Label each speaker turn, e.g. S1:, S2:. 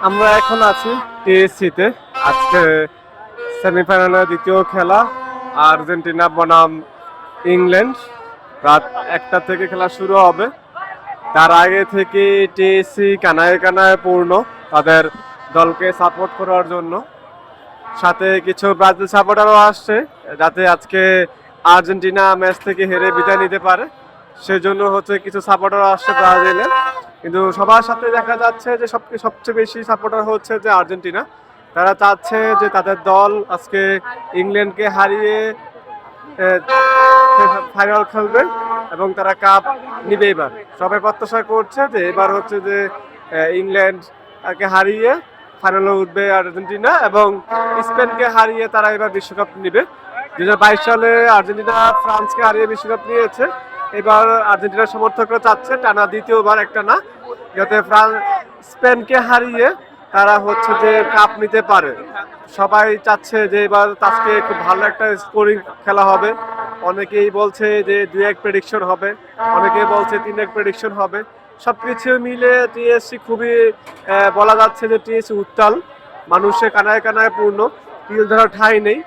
S1: আমরা এখন আছি টিএসসিতে। আজকে সেমিফাইনালের দ্বিতীয় খেলা আর্জেন্টিনা বনাম ইংল্যান্ড। রাত 1টা থেকে খেলা শুরু হবে। তার আগে থেকে টিএসসি কানায় কানায় পূর্ণ তাদের দলকে সাপোর্ট করার জন্য। সাথে কিছু ব্রাজিল সাপোর্টারও আসছে যাতে আজকে আর্জেন্টিনা ম্যাচ থেকে হেরে বিদায় নিতে পারে, সেজন্য কিছু সাপোর্টার আসছে ব্রাজিলের। কিন্তু সবার সাথে দেখা যাচ্ছে যে সবচেয়ে বেশি সাপোর্টার হচ্ছে যে আর্জেন্টিনা। তারা চাচ্ছে যে তাদের দল আজকে ইংল্যান্ডকে হারিয়ে ফাইনাল খেলবে এবং তারা কাপ নিবে। এবার সবাই প্রত্যাশা করছে যে এবার যে ইংল্যান্ডকে হারিয়ে ফাইনালে উঠবে আর্জেন্টিনা এবং স্পেনকে হারিয়ে তারা এবার বিশ্বকাপ নিবে। 2022 সালে আর্জেন্টিনা ফ্রান্সকে হারিয়ে বিশ্বকাপ নিয়েছে। এবার আর্জেন্টিনার সমর্থকরা চাচ্ছে টানা দ্বিতীয়বার একটা না, যাতে স্পেনকে হারিয়ে তারা যে কাপ নিতে পারে। সবাই চাচ্ছে যে এবার আজকে খুব ভালো একটা স্কোরিং খেলা হবে। অনেকেই বলছে যে 2-1 প্রেডিকশন হবে, অনেকেই বলছে 3-1 প্রেডিকশন হবে। সবকিছু মিলে টিএসসি খুবই বলা যাচ্ছে যে টিএসসি উত্তাল, মানুষের কানায় কানায় পূর্ণ, তিল ধরার ঠাঁই নেই।